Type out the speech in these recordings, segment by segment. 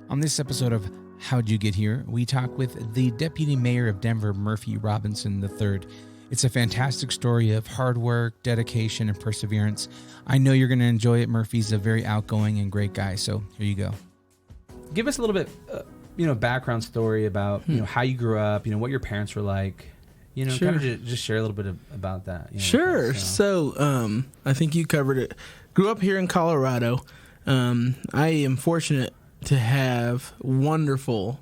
On this episode of How'd You Get Here, we talk with the Deputy Mayor of Denver, Murphy Robinson III. It's a fantastic story of hard work, dedication, and perseverance. I know you're going to enjoy it. Murphy's a very outgoing and great guy, so here you go. Give us a little bit, background story about, how you grew up, what your parents were like. Sure. Kind of just share a little bit about that. Sure. So I think you covered it. Grew up here in Colorado. I am fortunate to have wonderful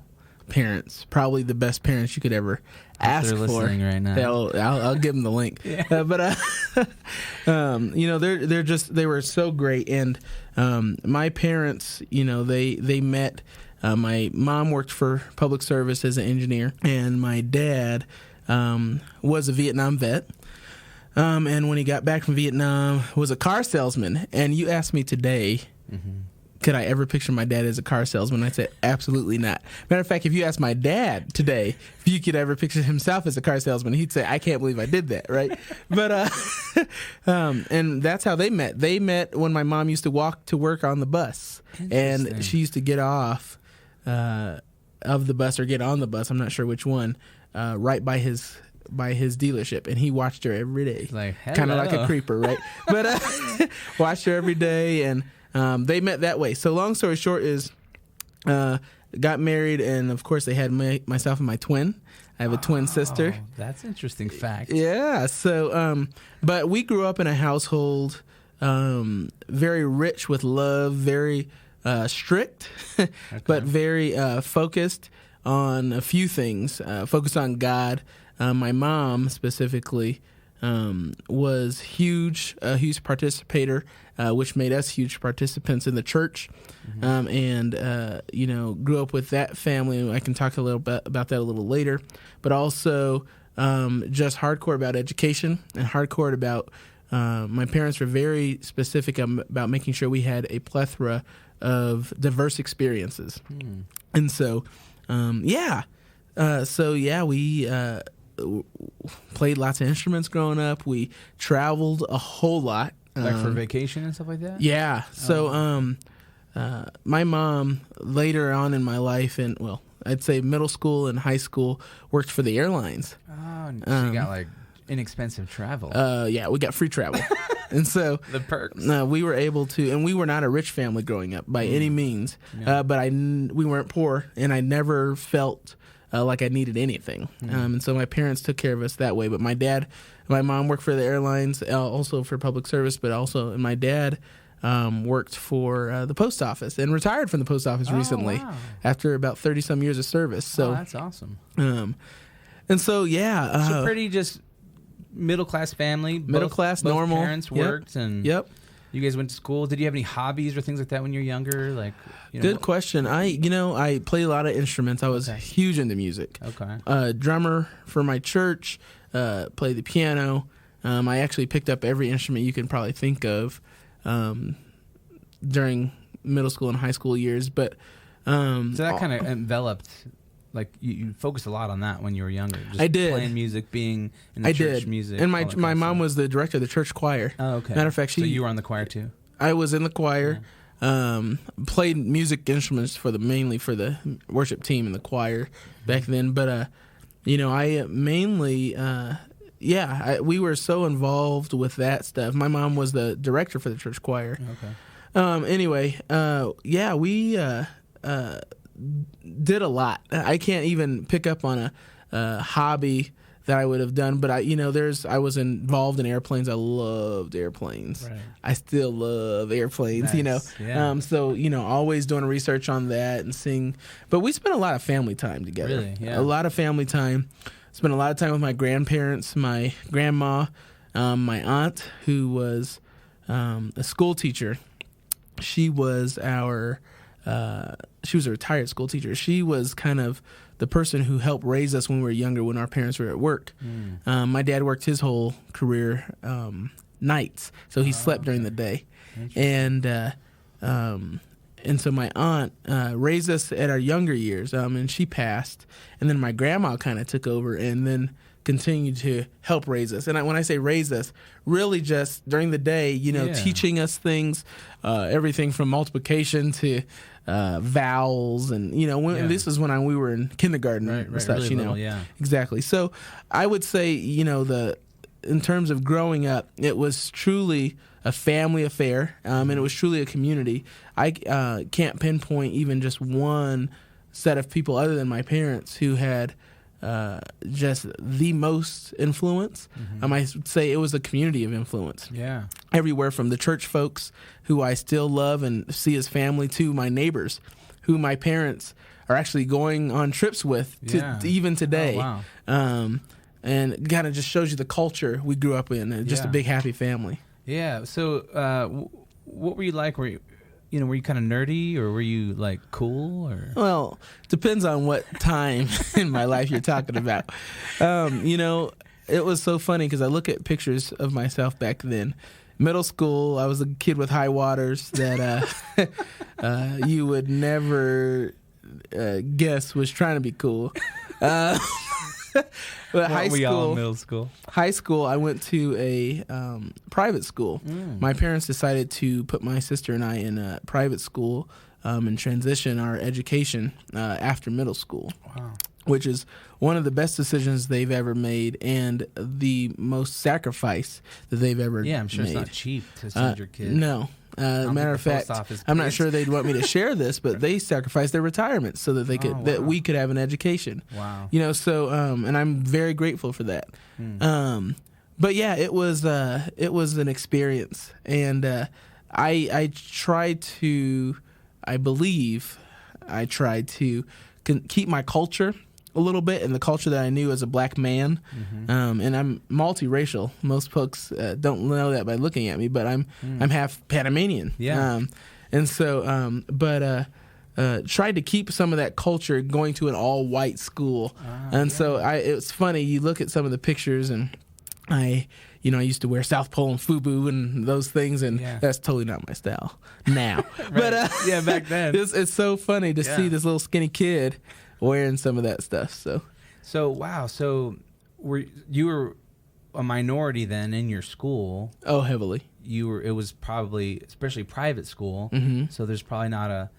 parents, probably the best parents you could ever ask they're for. Listening right now. I'll give them the link. Yeah. They were so great, and my parents, they met. My mom worked for public service as an engineer, and my dad was a Vietnam vet. And when he got back from Vietnam, was a car salesman. And you asked me today, could I ever picture my dad as a car salesman? I said, absolutely not. Matter of fact, if you asked my dad today if you could ever picture himself as a car salesman, he'd say, I can't believe I did that, right? But and that's how they met. They met when my mom used to walk to work on the bus. And she used to get off of the bus or get on the bus, I'm not sure which one, right by his dealership, and he watched her every day, kind of like a creeper, right? But watched her every day, and they met that way. So long story short is, got married, and of course they had myself and my twin. I have a twin sister. That's an interesting fact. Yeah. So, but we grew up in a household very rich with love, very strict, but very focused on a few things. Focused on God. My mom specifically was a huge participator, which made us huge participants in the church, and grew up with that family. I can talk a little bit about that a little later, but also just hardcore about education and hardcore about. My parents were very specific about making sure we had a plethora of diverse experiences, and so we played lots of instruments growing up. We traveled a whole lot. Like for vacation and stuff like that? Yeah. So my mom, later on in my life, I'd say middle school and high school, worked for the airlines. Oh, so you got like inexpensive travel. Yeah, we got free travel. And so the perks. We were able to, and we were not a rich family growing up by any means, but we weren't poor, and I never felt like I needed anything. And so my parents took care of us that way. But my mom worked for the airlines, also for public service, and my dad worked for the post office and retired from the post office recently after about 30-some years of service. So that's awesome. And so, so pretty just middle-class family. Middle-class, both normal. Parents worked, and Yep. You guys went to school. Did you have any hobbies or things like that when you were younger? Good question. I played a lot of instruments. I was huge into music. Okay. Drummer for my church. Played the piano. I actually picked up every instrument you can probably think of during middle school and high school years. But so that kind of enveloped. Like you focused a lot on that when you were younger. Just I did. Playing music, being in the church music. And my mom was the director of the church choir. Oh, okay. Matter of fact, so you were on the choir too? I was in the choir. Played music instruments mainly for the worship team and the choir back then. But I mainly we were so involved with that stuff. My mom was the director for the church choir. Okay. We did a lot. I can't even pick up on a hobby that I would have done, but I was involved in airplanes. I loved airplanes. Right. I still love airplanes. Nice. Yeah. Always doing research on that and seeing. But we spent a lot of family time together. Really? Yeah. A lot of family time. Spent a lot of time with my grandparents, my grandma, my aunt, who was a school teacher. She was a retired school teacher. She was kind of the person who helped raise us when we were younger, when our parents were at work. My dad worked his whole career nights, so he slept during the day. And so my aunt raised us at our younger years, and she passed. And then my grandma kind of took over and then continued to help raise us. And when I say raise us, really just during the day, teaching us things, everything from multiplication to vowels, and when this is when we were in kindergarten and such. Really little, yeah. Exactly. So I would say in terms of growing up, it was truly a family affair, and it was truly a community. I can't pinpoint even just one set of people other than my parents who had just the most influence. I might say it was a community of influence. Yeah. Everywhere from the church folks who I still love and see as family to my neighbors who my parents are actually going on trips with even today. Oh, wow. And kind of just shows you the culture we grew up in, and just a big happy family. Yeah. So what were you like? Were you kind of nerdy, or were you like cool, or? Well, depends on what time in my life you're talking about. It was so funny because I look at pictures of myself back then. Middle school, I was a kid with high waters that you would never guess was trying to be cool. But high school, middle school. High school, I went to a private school. My parents decided to put my sister and I in a private school and transition our education after middle school. Wow. Which is one of the best decisions they've ever made, and the most sacrifice that they've ever made. Yeah, I'm sure it's not cheap to send your kid. No. Matter of fact, I'm not sure they'd want me to share this, but they sacrificed their retirement so that they could that we could have an education. Wow. So and I'm very grateful for that. But yeah, it was an experience, and I tried to keep my culture a little bit, and the culture that I knew as a black man. And I'm multiracial. Most folks don't know that by looking at me, but I'm half Panamanian. Yeah. And so, tried to keep some of that culture going to an all white school. So it's funny. You look at some of the pictures, and I used to wear South Pole and FUBU and those things, and that's totally not my style now. But back then, it's so funny to see this little skinny kid wearing some of that stuff. So wow. So you were a minority then in your school? Oh, heavily. It was probably, especially private school. So there's probably not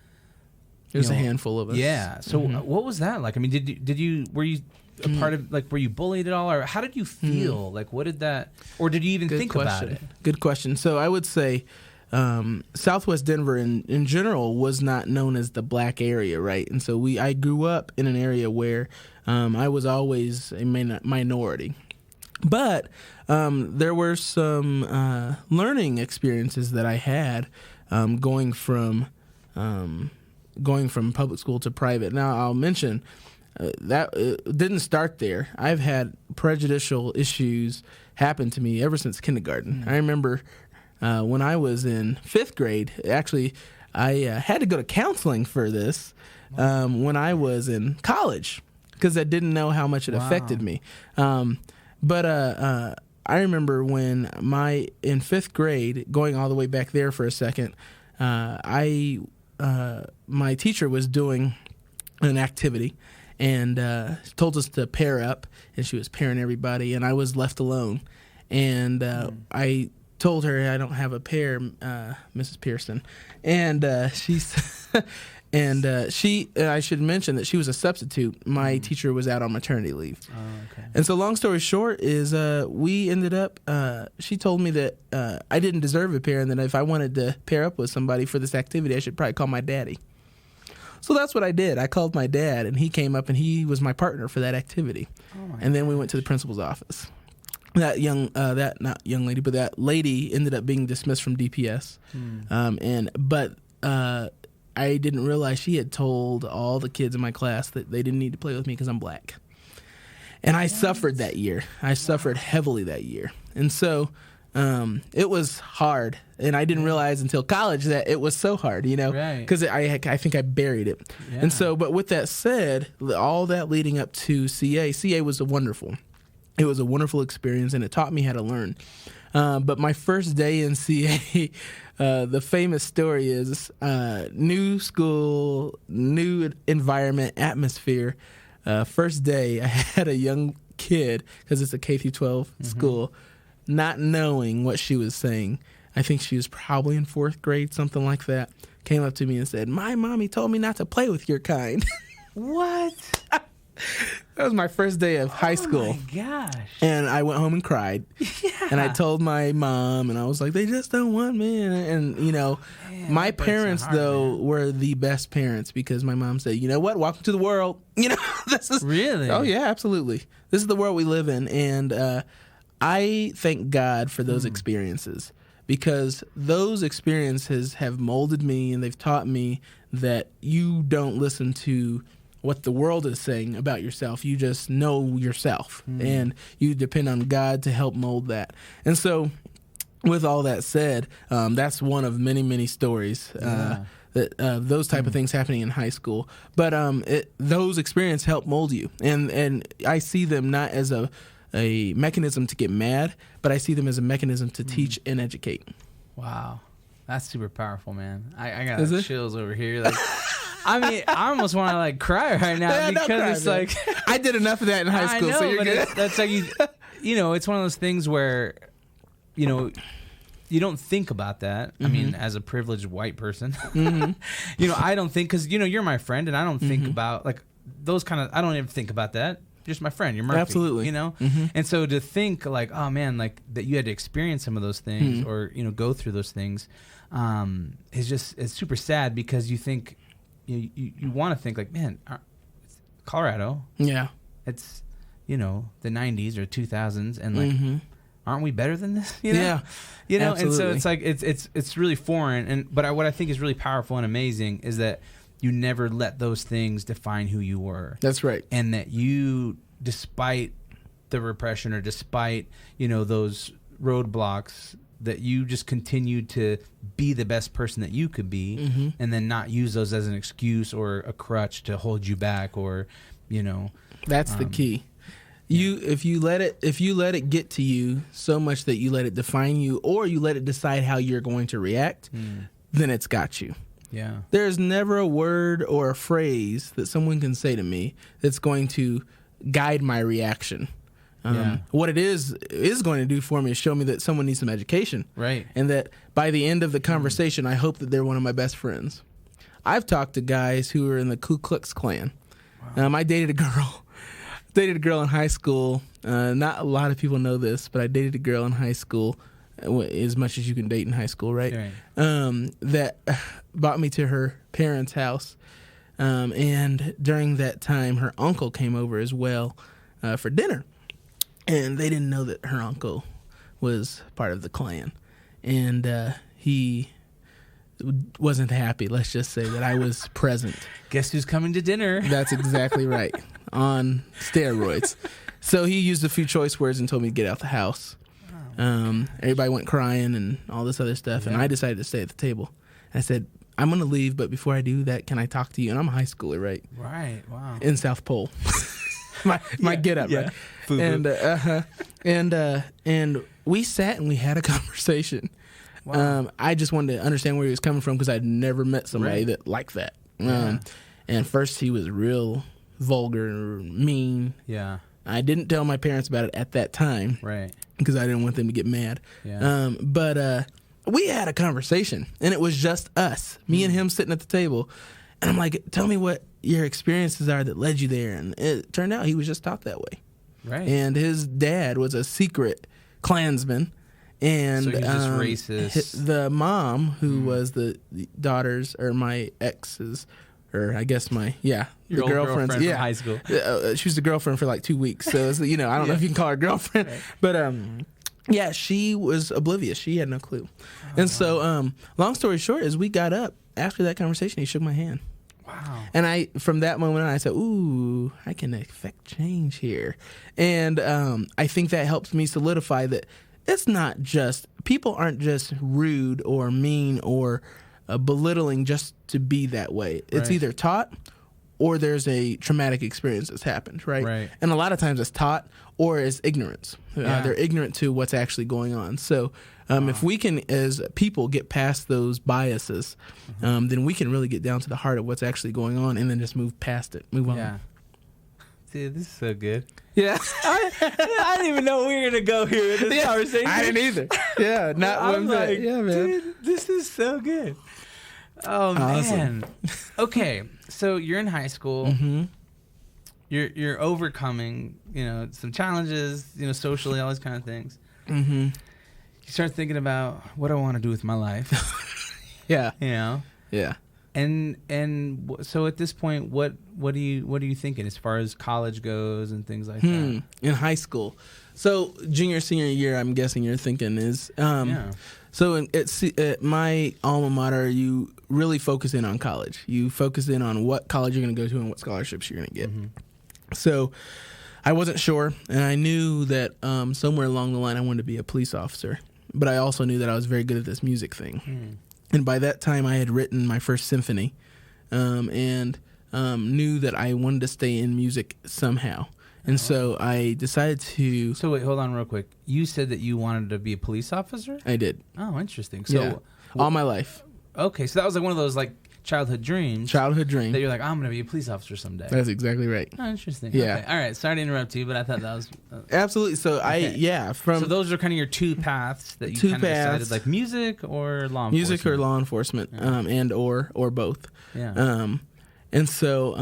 there's a handful of us. Yeah. So what was that like? I mean, were you a part of, like, were you bullied at all, or how did you feel? Like, what did that, or did you even think about it? Good question. So I would say Southwest Denver in general was not known as the black area, right? And so I grew up in an area where I was always a minority. But there were some learning experiences that I had going from public school to private. Now, I'll mention that didn't start there. I've had prejudicial issues happen to me ever since kindergarten. I remember when I was in 5th grade, actually, I had to go to counseling for this when I was in college because I didn't know how much it affected me. But I remember when in 5th grade, going all the way back there for a second, my teacher was doing an activity and told us to pair up, and she was pairing everybody, and I was left alone. And I told her I don't have a pair, Mrs. Pearson, and I should mention that she was a substitute. My teacher was out on maternity leave. Oh, okay. And so long story short is we ended up, she told me that I didn't deserve a pair, and that if I wanted to pair up with somebody for this activity, I should probably call my daddy. So that's what I did. I called my dad, and he came up, and he was my partner for that activity. And then we went to the principal's office. That lady ended up being dismissed from DPS. But I didn't realize she had told all the kids in my class that they didn't need to play with me because I'm black. And I suffered that year. I suffered heavily that year. And so it was hard. And I didn't realize until college that it was so hard, because I think I buried it. Yeah. And so, but with that said, all that leading up to CA was wonderful. It was a wonderful experience, and it taught me how to learn. But my first day in CA, the famous story is new school, new environment, atmosphere. First day, I had a young kid, because it's a K through 12 school, not knowing what she was saying. I think she was probably in 4th grade, something like that. came up to me and said, "My mommy told me not to play with your kind." What? That was my first day of high school. Oh my gosh. And I went home and cried. Yeah. And I told my mom, and I was like, "They just don't want me." And you know, Man, my that breaks my parents heart, though man. were the best parents because my mom said, "You know what? Welcome to the world." You know, this is Really? Oh yeah, absolutely. This is the world we live in, and I thank God for those experiences because those experiences have molded me and they've taught me that you don't listen to what the world is saying about yourself. You just know yourself, and you depend on God to help mold that. And so, with all that said, that's one of many, many stories that those type of things happening in high school. But those experiences help mold you, and I see them not as a mechanism to get mad, but I see them as a mechanism to teach and educate. Wow. That's super powerful, man. I got Is it? chills over here. Like, I mean, I almost want to like cry right now Yeah, don't because cry, it's man. like I did enough of that in high school, I know, so you're but good. that's like you know, it's one of those things where, you know, you don't think about that. I mean, as a privileged white person, you know, I don't think because you know you're my friend, and I don't think about like those kind of. I don't even think about that. You're just my friend. You're Murphy. Absolutely. You know, and so to think like, oh man, like that you had to experience some of those things or you know go through those things, is just it's super sad because you think you want to think like, man, Colorado. Yeah. It's you know the 90s or 2000s and like aren't we better than this, you know? Yeah, you know, absolutely. and so it's like it's really foreign and but what I think is really powerful and amazing is that you never let those things define who you were, That's right. and that you despite the repression or despite you know those roadblocks that you just continued to be the best person that you could be and then not use those as an excuse or a crutch to hold you back or you know That's the key. If you let it get to you so much that you let it define you or you let it decide how you're going to react, then it's got you. yeah There's never a word or a phrase that someone can say to me that's going to guide my reaction. Yeah. What it is going to do for me is show me that someone needs some education. Right. And that by the end of the conversation, I hope that they're one of my best friends. I've talked to guys who are in the Ku Klux Klan. I dated a girl in high school. Not a lot of people know this, but I dated a girl in high school, as much as you can date in high school, right? That brought me to her parents' house. And during that time, her uncle came over as well for dinner. And they didn't know that her uncle was part of the Klan. And he wasn't happy, let's just say, that I was present. Guess who's coming to dinner? That's exactly right. On steroids. So he used a few choice words and told me to get out the house. Everybody went crying and all this other stuff. And I decided to stay at the table. I said, I'm going to leave, but before I do that, can I talk to you? And I'm a high schooler, right? Right. Wow. In South Pole. my get up, right? Boo-boo. And we sat and we had a conversation. Wow. I just wanted to understand where he was coming from because I'd never met somebody Right. that like that. And first he was real vulgar, mean. Yeah. I didn't tell my parents about it at that time Right. because I didn't want them to get mad. Yeah. But we had a conversation, and it was just us, me and him sitting at the table. And I'm like, tell me what your experiences are that led you there. And it turned out he was just taught that way. Right. And his dad was a secret Klansman. And So he's just racist. The mom, who was the daughter's or my ex's, or I guess Your the old girlfriend's, girlfriend from high school. she was the girlfriend for like 2 weeks. So it's, I don't know if you can call her girlfriend, but yeah, she was oblivious. She had no clue. And so, long story short, is we got up after that conversation. He shook my hand. Wow. And from that moment on, I said, ooh, I can affect change here. And I think that helps me solidify that it's not just, people aren't just rude or mean or belittling just to be that way. It's Right. either taught or there's a traumatic experience that's happened, right? Right. And a lot of times it's taught or it's ignorance. Yeah. They're ignorant to what's actually going on. So if we can, as people, get past those biases, then we can really get down to the heart of what's actually going on and then just move past it, move on. Yeah. Dude, this is so good. Yeah. I didn't even know we were gonna go here in this conversation. I didn't either. Yeah, not I'm one bit. like, Yeah, man. dude, this is so good. Oh Awesome. man. Okay, so you're in high school. Mm-hmm. You're overcoming, some challenges, socially, all these kind of things. Mm-hmm. You start thinking about what I want to do with my life. Yeah. Yeah. So at this point, what are you thinking as far as college goes and things like that? In high school. So junior, senior year, I'm guessing you're thinking is, Yeah. so at my alma mater, you really focus in on college. You focus in on what college you're going to go to and what scholarships you're going to get. Mm-hmm. So I wasn't sure, and I knew that somewhere along the line I wanted to be a police officer. But I also knew that I was very good at this music thing. And by that time, I had written my first symphony, and knew that I wanted to stay in music somehow. And so I decided to. So wait, hold on real quick. You said that you wanted to be a police officer? I did. Oh, interesting. So, Yeah. All my life. Okay, so that was like one of those like childhood dreams. Childhood dream. That you're like, I'm going to be a police officer someday. That's exactly right. Oh, interesting. Yeah. Okay. All right. Sorry to interrupt you, but I thought that was. Absolutely. So Okay. from So those are kind of your two paths that you Two kind of decided, paths. like music or law enforcement. music or law enforcement, and or both. Yeah. And so,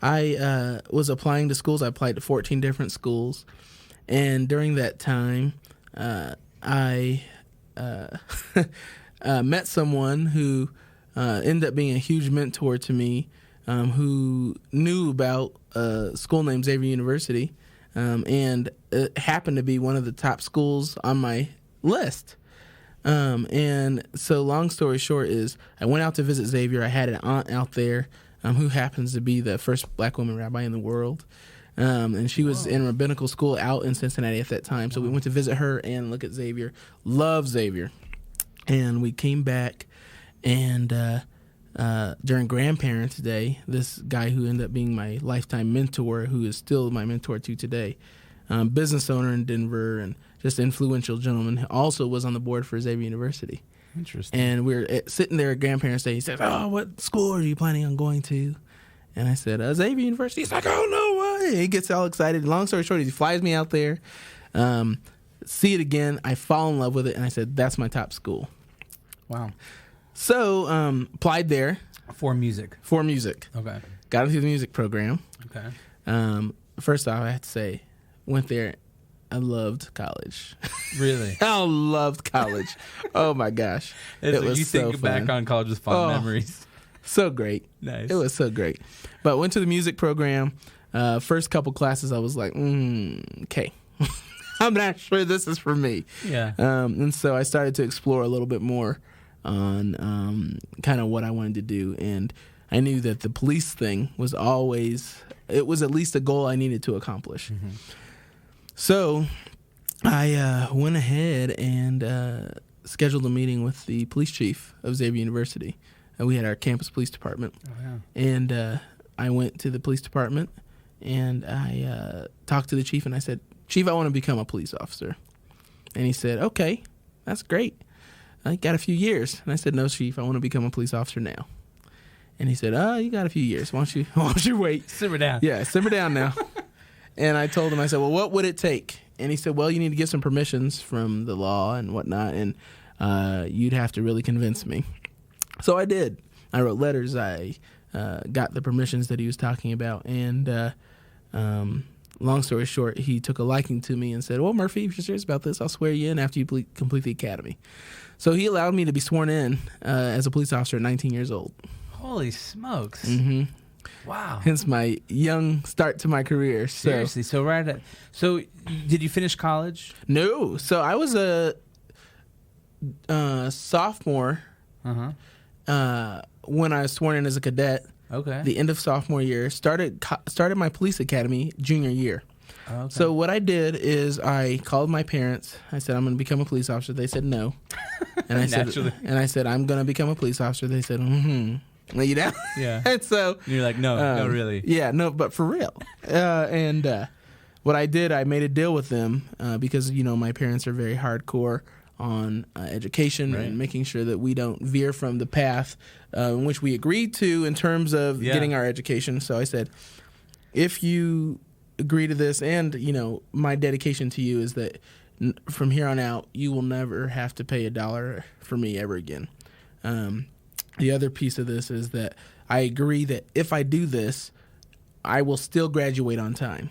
I was applying to schools. I applied to 14 different schools. And during that time, I met someone who ended up being a huge mentor to me, who knew about a school named Xavier University, and it happened to be one of the top schools on my list. And so long story short is I went out to visit Xavier. I had an aunt out there who happens to be the first black woman rabbi in the world. And she was in rabbinical school out in Cincinnati at that time. So we went to visit her and look at Xavier. Love Xavier. And we came back, and during Grandparents' Day, this guy who ended up being my lifetime mentor, who is still my mentor to today, business owner in Denver and just influential gentleman, also was on the board for Xavier University. Interesting. And we were sitting there at Grandparents' Day. He said, "Oh, what school are you planning on going to?" And I said, "Xavier University." He's like, "Oh, no way." He gets all excited. Long story short, he flies me out there, see it again. I fall in love with it, and I said, "That's my top school." Wow. So applied there For music. for music. Okay. Got into the music program. Okay. First off, I have to say, went there. I loved college. Really? I loved college. Oh my gosh, It was you so think fun. back on college with fond memories. So great. Nice. It was so great. But went to the music program. First couple classes, I was like, okay. I'm not sure this is for me. Yeah. And so I started to explore a little bit more on kind of what I wanted to do. And I knew that the police thing was it was at least a goal I needed to accomplish. Mm-hmm. So I went ahead and scheduled a meeting with the police chief of Xavier University. We had our campus police department. Oh, yeah. And I went to the police department, and I talked to the chief, and I said, "Chief, I want to become a police officer." And he said, "Okay, that's great. I got a few years." And I said, "No, Chief, I want to become a police officer now." And he said, "Oh, you got a few years. Why don't you wait?" Simmer down. Yeah, simmer down now. And I told him, I said, "Well, what would it take?" And he said, "Well, you need to get some permissions from the law and whatnot, and you'd have to really convince me." So I did. I wrote letters. I got the permissions that he was talking about. And long story short, he took a liking to me and said, "Well, Murphy, if you're serious about this, I'll swear you in after you complete the academy." So he allowed me to be sworn in as a police officer at 19 years old. Holy smokes. Mm-hmm. Wow. Hence my young start to my career. Seriously. So did you finish college? No. So I was a sophomore Uh-huh. when I was sworn in as a cadet. Okay. The end of sophomore year, started my police academy junior year. Okay. So what I did is I called my parents. I said, "I'm going to become a police officer." They said no. And I Naturally. said, "I'm going to become a police officer." They said, "Mm-hmm." You know? Yeah. And so And you're like, no, really. Yeah, no, but for real. And what I did, I made a deal with them because, my parents are very hardcore on education Right. and making sure that we don't veer from the path in which we agreed to in terms of getting our education. So I said, if you agree to this and, my dedication to you is that from here on out, you will never have to pay $1 for me ever again. The other piece of this is that I agree that if I do this, I will still graduate on time.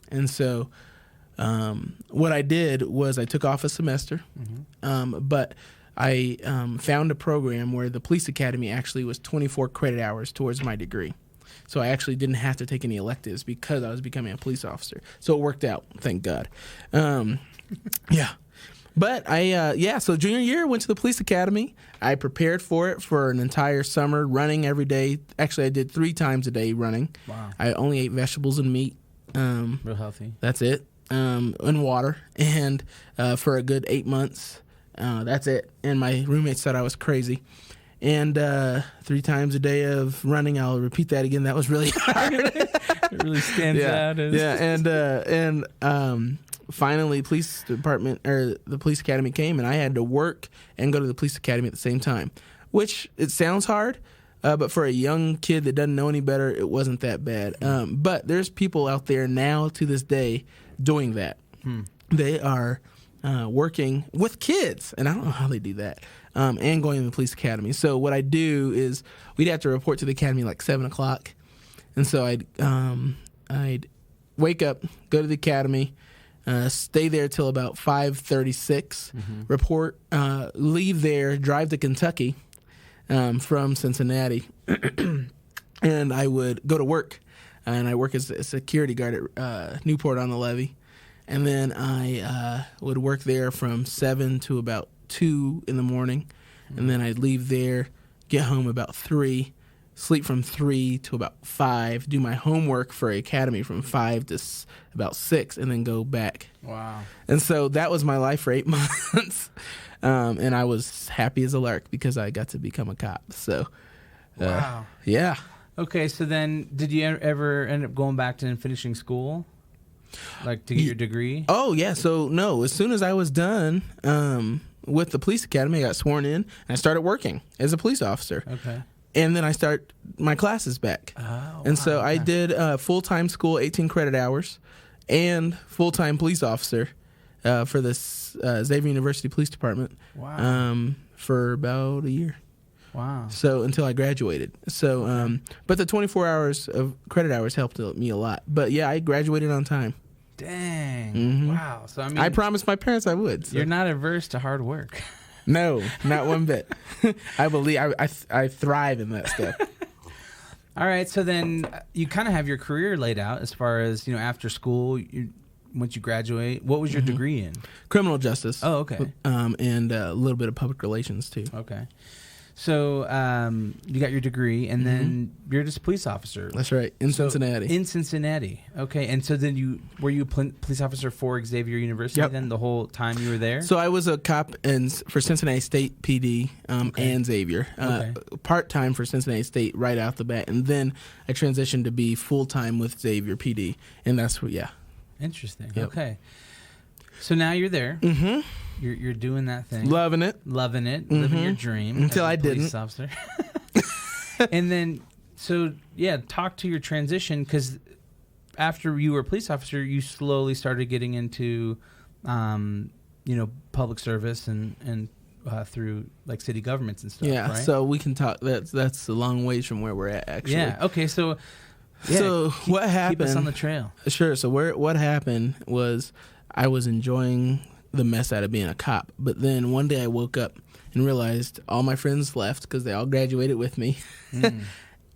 And so what I did was I took off a semester, but I found a program where the police academy actually was 24 credit hours towards my degree. So I actually didn't have to take any electives because I was becoming a police officer. So it worked out, thank God. Yeah. But so junior year, went to the police academy. I prepared for it for an entire summer, running every day. Actually, I did 3 times a day running. Wow. I only ate vegetables and meat. Real healthy. That's it. And water. And for a good 8 months, that's it. And my roommates thought I was crazy. And 3 times a day of running. I'll repeat that again. That was really hard. It really stands out. And finally, police department or the police academy came, and I had to work and go to the police academy at the same time. Which it sounds hard, but for a young kid that doesn't know any better, it wasn't that bad. But there's people out there now to this day doing that. They are working with kids, and I don't know how they do that. And going to the police academy. So what I do is we'd have to report to the academy like 7:00, and so I'd wake up, go to the academy, stay there till about 5:36, report, leave there, drive to Kentucky from Cincinnati, and I would go to work, and I work as a security guard at Newport on the Levee, and then I would work there from 7 to about 2 in the morning, and then I'd leave there, get home about 3, sleep from 3 to about 5, do my homework for academy from 5 to about 6, and then go back. Wow. And so that was my life for 8 months, and I was happy as a lark because I got to become a cop. So, Wow. Yeah. Okay, so then did you ever end up going back to and finishing school? Like to get your degree? Oh, yeah. So, no, as soon as I was done with the police academy, I got sworn in, and I started working as a police officer. Okay. And then I start my classes back. Oh, and so I did full-time school, 18 credit hours, and full-time police officer for the Xavier University Police Department for about a year. Wow. So until I graduated. So, but the 24 hours of credit hours helped me a lot. But yeah, I graduated on time. Dang. Wow. So I mean, I promised my parents I would. So. You're not averse to hard work. No, not one bit. I believe I thrive in that stuff. All right, so then you kind of have your career laid out as far as, after school, once you graduate. What was your degree in? Criminal justice. Oh, okay. And a little bit of public relations too. Okay. So you got your degree, and then you're just a police officer. That's right, in Cincinnati. In Cincinnati. Okay, and so then were you a police officer for Xavier University then the whole time you were there? So I was a cop for Cincinnati State PD and Xavier. Part-time for Cincinnati State right out the bat, and then I transitioned to be full-time with Xavier PD, and that's what, Interesting. Yep. Okay. So now you're there. Mm-hmm. You're doing that thing. Loving it, living your dream. Until as a I police didn't. Officer. And then, talk to your transition, because after you were a police officer, you slowly started getting into, public service and through like city governments and stuff. Yeah. Right? So we can talk. That's a long ways from where we're at, actually. Yeah. Okay. So. What happened? Keep us on the trail. Sure. So what happened was I was enjoying the mess out of being a cop, but then one day I woke up and realized all my friends left because they all graduated with me,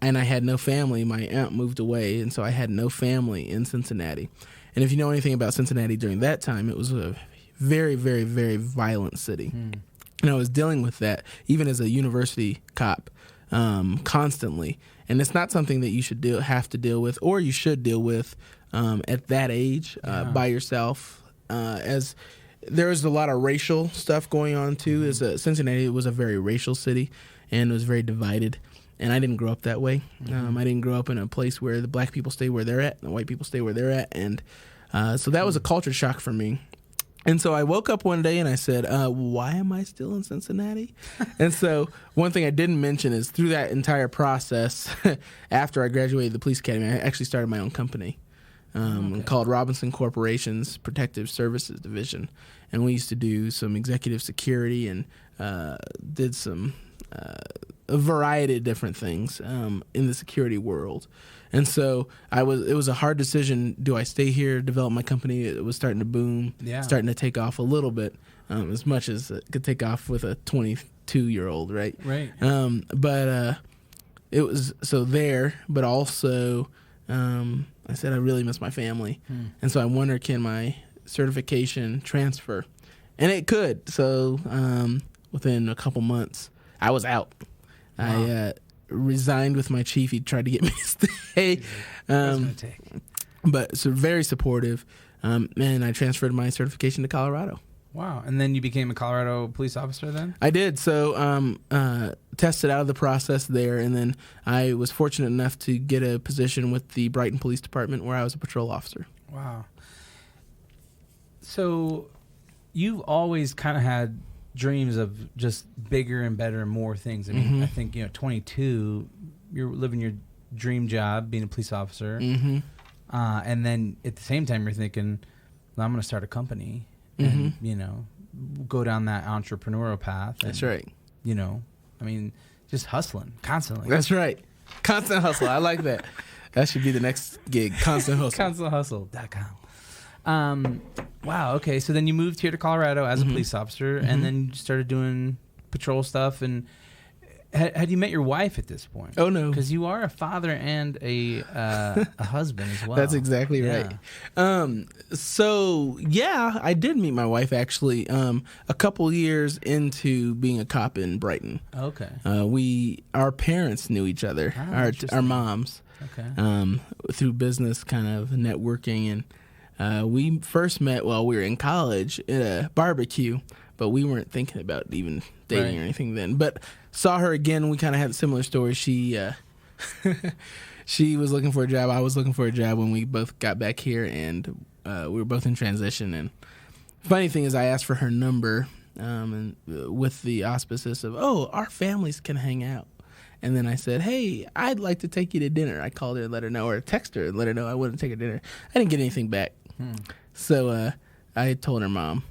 and I had no family. My aunt moved away, and so I had no family in Cincinnati. And if you know anything about Cincinnati during that time, it was a very, very, very violent city, and I was dealing with that even as a university cop constantly. And it's not something that you should have to deal with, or you should deal with at that age by yourself. As there was a lot of racial stuff going on too. Cincinnati was a very racial city, and it was very divided. And I didn't grow up that way. I didn't grow up in a place where the black people stay where they're at, and the white people stay where they're at. And so that was a culture shock for me. And so I woke up one day and I said, why am I still in Cincinnati? And so one thing I didn't mention is through that entire process, after I graduated the police academy, I actually started my own company called Robinson Corporation's Protective Services Division. And we used to do some executive security and did some a variety of different things in the security world. And so it was a hard decision. Do I stay here, develop my company? It was starting to boom, starting to take off a little bit, as much as it could take off with a 22-year-old, right? Right. But it was so there, but also I said I really miss my family. And so I wonder, can my certification transfer? And it could. So within a couple months, I was out. Wow. I resigned with my chief. He tried to get me to stay. But so very supportive. And I transferred my certification to Colorado. Wow. And then you became a Colorado police officer then? I did. So tested out of the process there, and then I was fortunate enough to get a position with the Brighton Police Department where I was a patrol officer. Wow. So you've always kind of had dreams of just bigger and better and more things. I mean, I think, 22, you're living your dream job, being a police officer. And then at the same time, you're thinking, well, I'm going to start a company and, go down that entrepreneurial path. And, That's right. I mean, just hustling constantly. That's right. Constant hustle. I like that. That should be the next gig. Constant hustle. ConstantHustle.com. Wow. Okay. So then you moved here to Colorado as a police officer, and then you started doing patrol stuff. And had you met your wife at this point? Oh no, because you are a father and a husband as well. That's exactly right. So yeah, I did meet my wife actually a couple years into being a cop in Brighton. Okay. Our parents knew each other. Our moms. Okay. Through business kind of networking, and we first met while we were in college at a barbecue, but we weren't thinking about even dating or anything then. But saw her again. We kind of had a similar story. She was looking for a job. I was looking for a job when we both got back here, and we were both in transition. And funny thing is, I asked for her number, and with the auspices of, our families can hang out. And then I said, hey, I'd like to take you to dinner. I called her and let her know, or text her and let her know I wouldn't take her to dinner. I didn't get anything back. So I told her mom.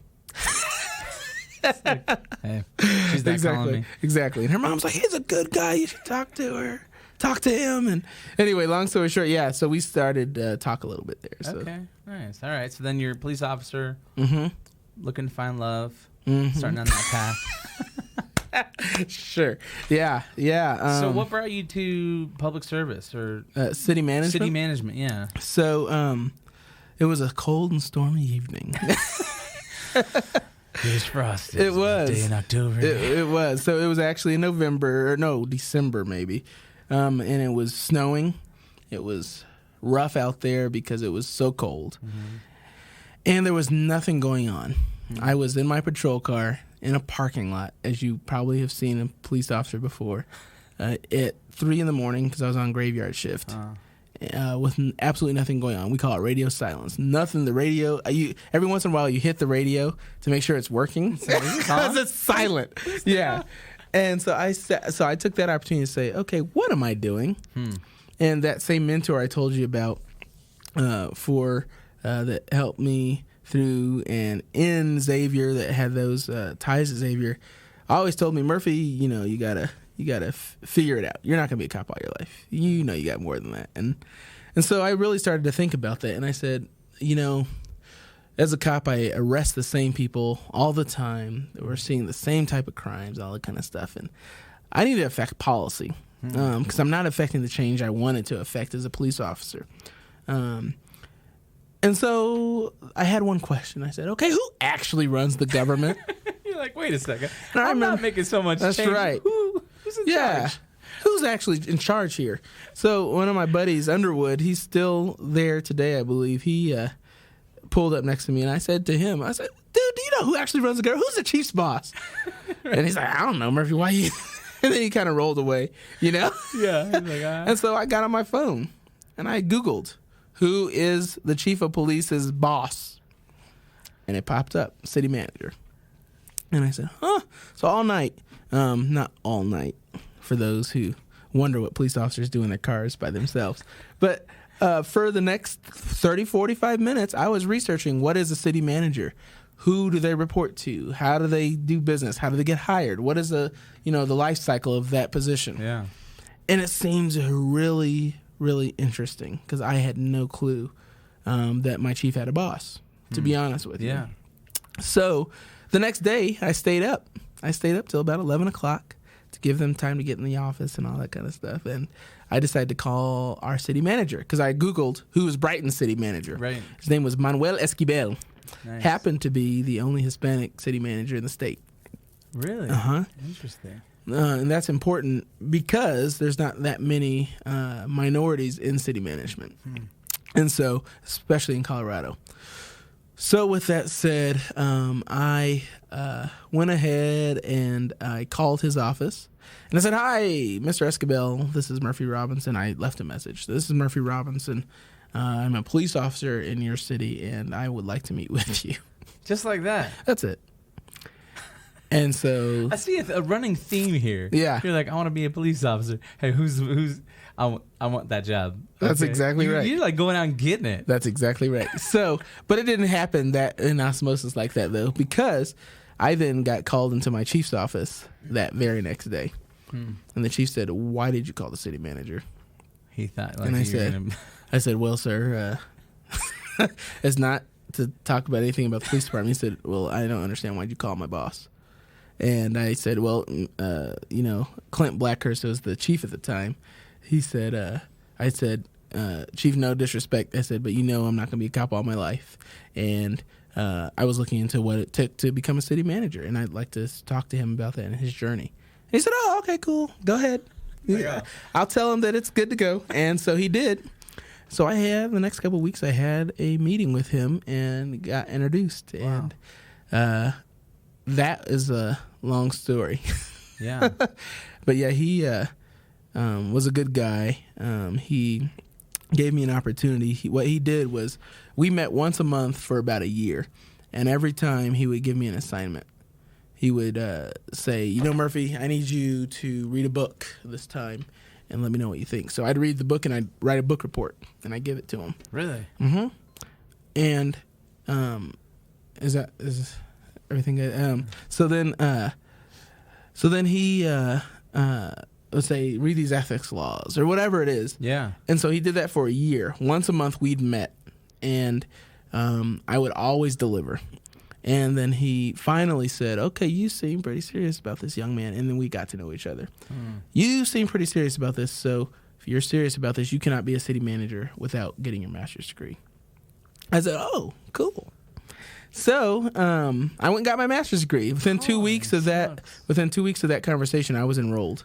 Hey, she's not calling me. Exactly. And her mom's like, he's a good guy. You should talk to him. And anyway, long story short, so we started talk a little bit there. So. Okay, nice. All right. So then you're a police officer, looking to find love, starting on that path. Sure. Yeah. So what brought you to public service or city management? City management, yeah. So it was a cold and stormy evening. It was frosty. It was. Day in October. It was. So it was actually in December maybe. And it was snowing. It was rough out there because it was so cold. And there was nothing going on. I was in my patrol car in a parking lot, as you probably have seen a police officer before, at 3 a.m. because I was on graveyard shift. With absolutely nothing going on. We call it radio silence. Nothing. The radio. Every once in a while, you hit the radio to make sure it's working because it's silent. Yeah. And so I took that opportunity to say, okay, what am I doing? And that same mentor I told you about, that helped me through and in Xavier, that had those ties to Xavier, always told me, Murphy, you gotta figure it out. You're not gonna be a cop all your life. You got more than that. And so I really started to think about that. And I said, as a cop, I arrest the same people all the time. We're seeing the same type of crimes, all that kind of stuff. And I need to affect policy because I'm not affecting the change I wanted to affect as a police officer. And so I had one question. I said, okay, who actually runs the government? You're like, wait a second. I'm not making so much change. That's right. Who's in charge? Who's actually in charge here? So one of my buddies, Underwood, he's still there today, I believe. He pulled up next to me, and I said to him, dude, do you know who actually runs the government? Who's the chief's boss? And he's like, I don't know, Murphy, why you... And then he kind of rolled away, Yeah. He's like, And so I got on my phone, and I Googled, who is the chief of police's boss? And it popped up, city manager. And I said, So all night, not all night, for those who wonder what police officers do in their cars by themselves, but for the next 30, 45 minutes, I was researching what is a city manager, who do they report to? How do they do business? How do they get hired? What is the life cycle of that position? Yeah. And it seems really, really interesting because I had no clue that my chief had a boss, to be honest with you. Yeah. So the next day I stayed up. I stayed up till about 11 o'clock to give them time to get in the office and all that kind of stuff. And I decided to call our city manager because I Googled who was Brighton's city manager. Right. His name was Manuel Esquivel. Nice. Happened to be the only Hispanic city manager in the state. Really? Uh-huh. Interesting. And that's important because there's not that many minorities in city management. And so, especially in Colorado. So with that said, I went ahead and I called his office. And I said, "Hi, Mr. Esquivel. This is Murphy Robinson." I left a message. "This is Murphy Robinson. I'm a police officer in your city, and I would like to meet with you." Just like that. That's it. And so I see a running theme here. Yeah. You're like, I want to be a police officer. Hey, who's I want that job. That's exactly right. You're like going out and getting it. That's exactly right. So, but it didn't happen that in osmosis like that though, because I then got called into my chief's office that very next day. And the chief said, "Why did you call the city manager?" He thought like And I you said, were gonna... I said, "Well, sir, it's not to talk about anything about the police department." He said, "Well, I don't understand. Why'd you call my boss?" And I said, "Well, Clint Blackhurst was the chief at the time." He said, I said, "Chief, no disrespect." I said, "But I'm not going to be a cop all my life." And I was looking into what it took to become a city manager. And I'd like to talk to him about that and his journey. And he said, "Oh, okay, cool. Go ahead. Yeah. I'll tell him that it's good to go." And so he did. So the next couple of weeks, I had a meeting with him and got introduced. Wow. And that is a long story. Yeah. But yeah, he was a good guy. He gave me an opportunity. What he did was we met once a month for about a year. And every time he would give me an assignment. He would say, "Murphy, I need you to read a book this time and let me know what you think." So I'd read the book and I'd write a book report and I'd give it to him. Really? Mm-hmm. And is everything good? So then he let's say read these ethics laws or whatever it is. Yeah. And so he did that for a year. Once a month we'd met, and I would always deliver. And then he finally said, "Okay, you seem pretty serious about this, young man." And then we got to know each other. "You seem pretty serious about this, so if you're serious about this, you cannot be a city manager without getting your master's degree." I said, "Oh, cool." So I went and got my master's degree. Within 2 weeks of that conversation, I was enrolled.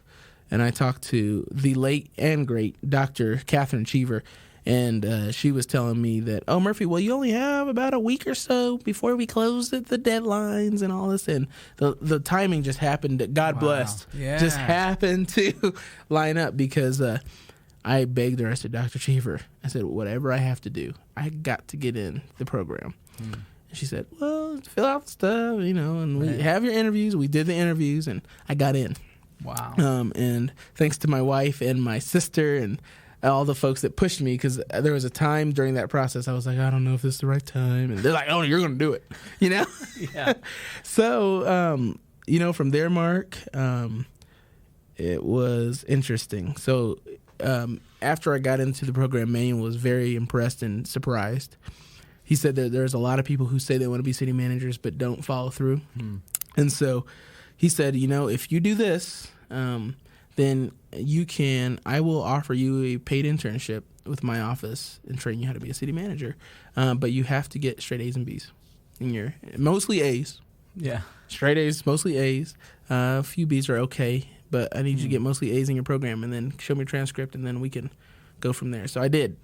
And I talked to the late and great Dr. Catherine Cheever. And she was telling me that, "Oh, Murphy, well, you only have about a week or so before we close the deadlines and all this." And the timing just happened. God blessed. Yeah. Just happened to line up because I begged her. I said, "Dr. Cheever," I said, "whatever I have to do, I got to get in the program." And she said, "Well, fill out the stuff, and we have your interviews." We did the interviews, and I got in. Wow. And thanks to my wife and my sister and all the folks that pushed me, because there was a time during that process I was like, "I don't know if this is the right time," and they're like, "Oh, you're going to do it," Yeah. So, from there, Mark, it was interesting. So after I got into the program, Manuel was very impressed and surprised. He said that there's a lot of people who say they want to be city managers but don't follow through. And so he said, "If you do this, then I will offer you a paid internship with my office and train you how to be a city manager. But you have to get straight A's and B's in mostly A's. Yeah. Straight A's, mostly A's. A few B's are okay, but I need you to get mostly A's in your program and then show me your transcript and then we can go from there." So I did.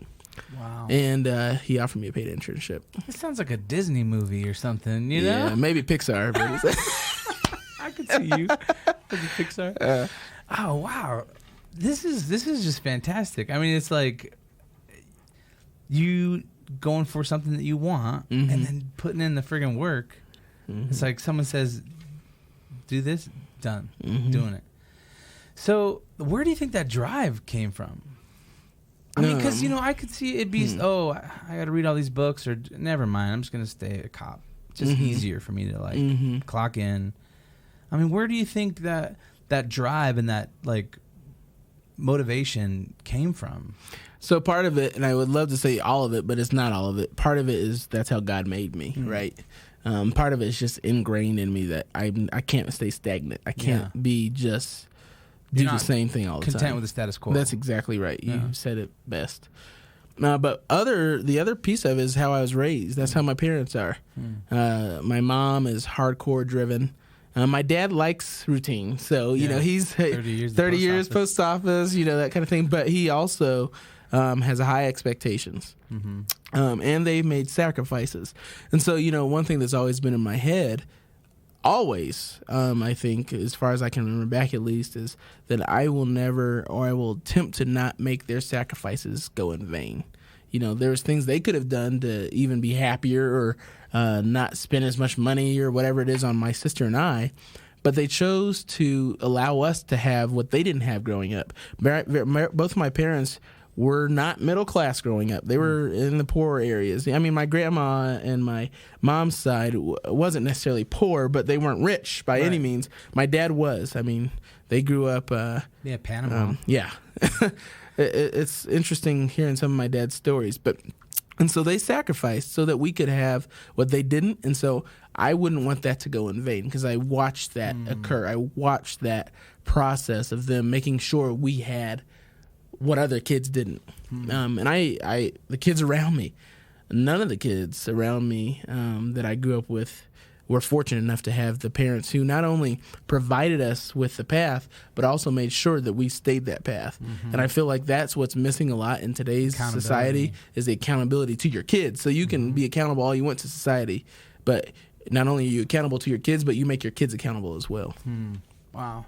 Wow. And he offered me a paid internship. This sounds like a Disney movie or something, Yeah, maybe Pixar. But I could see you as a Pixar. Oh, wow. This is just fantastic. I mean, it's like you going for something that you want and then putting in the friggin' work. It's like someone says, "Do this," done, doing it. So where do you think that drive came from? I mean, because, I could see it be, I got to read all these books, or never mind, I'm just going to stay a cop. just easier for me to like clock in. I mean, where do you think that drive and that like motivation came from? So part of it, and I would love to say all of it, but it's not all of it. Part of it is that's how God made me, right? Part of it is just ingrained in me that I can't stay stagnant. I can't be just do the same thing all the time. Content with the status quo. That's exactly right. You said it best. But the other piece of it is how I was raised. That's how my parents are. My mom is hardcore driven. My dad likes routine, so you know he's 30 years post office, you know, that kind of thing. But he also has high expectations, and they've made sacrifices. And so, you know, one thing that's always been in my head, always, I think, as far as I can remember back at least, is that I will never, or I will attempt to not make their sacrifices go in vain. You know, there's things they could have done to even be happier or not spend as much money or whatever it is on my sister and I, but they chose to allow us to have what they didn't have growing up. Both of my parents were not middle class growing up. They were in the poorer areas. I mean, my grandma and my mom's side wasn't necessarily poor, but they weren't rich by any means. My dad was. I mean, they grew up... Panama. It's interesting hearing some of my dad's stories, and so they sacrificed so that we could have what they didn't, and so I wouldn't want that to go in vain because I watched that occur. I watched that process of them making sure we had what other kids didn't. And I the kids around me, none of the kids around me that I grew up with were fortunate enough to have the parents who not only provided us with the path, but also made sure that we stayed that path. And I feel like that's what's missing a lot in today's society is the accountability to your kids. So you can be accountable all you want to society, but not only are you accountable to your kids, but you make your kids accountable as well. Wow.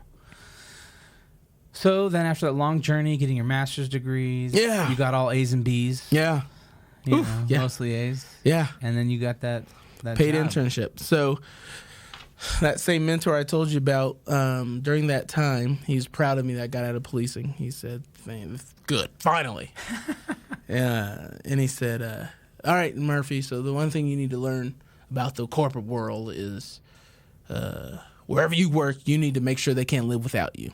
So then after that long journey, getting your master's degrees, you got all A's and B's. Yeah. You know, mostly A's. Yeah. And then you got that paid job. internship. So that same mentor I told you about, during that time, he was proud of me that I got out of policing. He said, good, finally. And he said, all right, Murphy, so the one thing you need to learn about the corporate world is wherever you work, you need to make sure they can't live without you.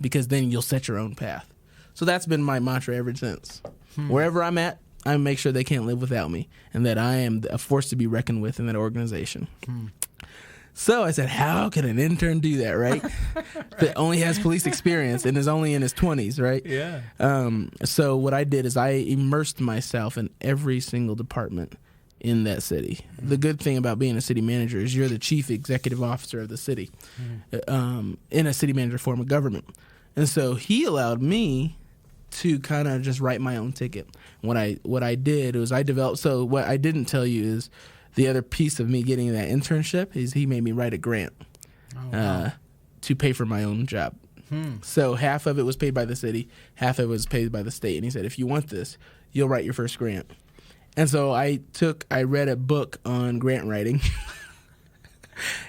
Because then you'll set your own path. So that's been my mantra ever since. Wherever I'm at, I make sure they can't live without me and that I am a force to be reckoned with in that organization. So I said, how can an intern do that, right? That only has police experience and is only in his 20s, right? Yeah. So what I did is I immersed myself in every single department in that city. The good thing about being a city manager is you're the chief executive officer of the city in a city manager form of government. And so he allowed me to kind of just write my own ticket. What I did was I developed, so what I didn't tell you is the other piece of me getting that internship is he made me write a grant to pay for my own job. So half of it was paid by the city, half of it was paid by the state. And he said, if you want this, you'll write your first grant. And so I read a book on grant writing,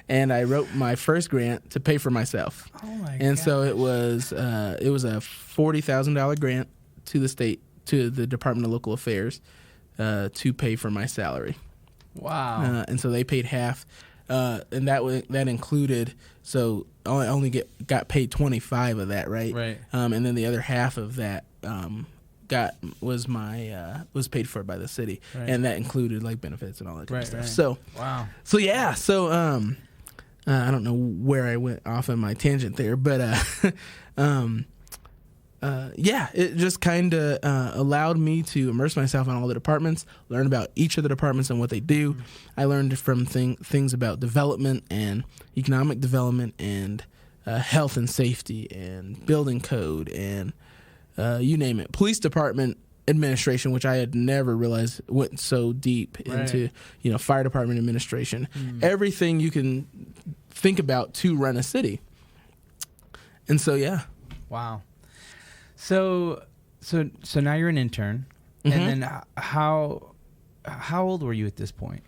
and I wrote my first grant to pay for myself. Oh my And gosh. so it was a $40,000 grant to the state, to the Department of Local Affairs, to pay for my salary. Wow. And so they paid half, and that included. So I only got paid 25 of that, right? Right. And then the other half of that was paid for by the city, and that included like benefits and all that kind of stuff. So wow. So yeah, so I don't know where I went off on my tangent there, but it just kind of allowed me to immerse myself in all the departments, learn about each of the departments and what they do. I learned from things about development and economic development and health and safety and building code and you name it. Police department administration, which I had never realized went so deep into, fire department administration. Everything you can think about to run a city. And so, yeah. Wow. So now you're an intern, and then how old were you at this point?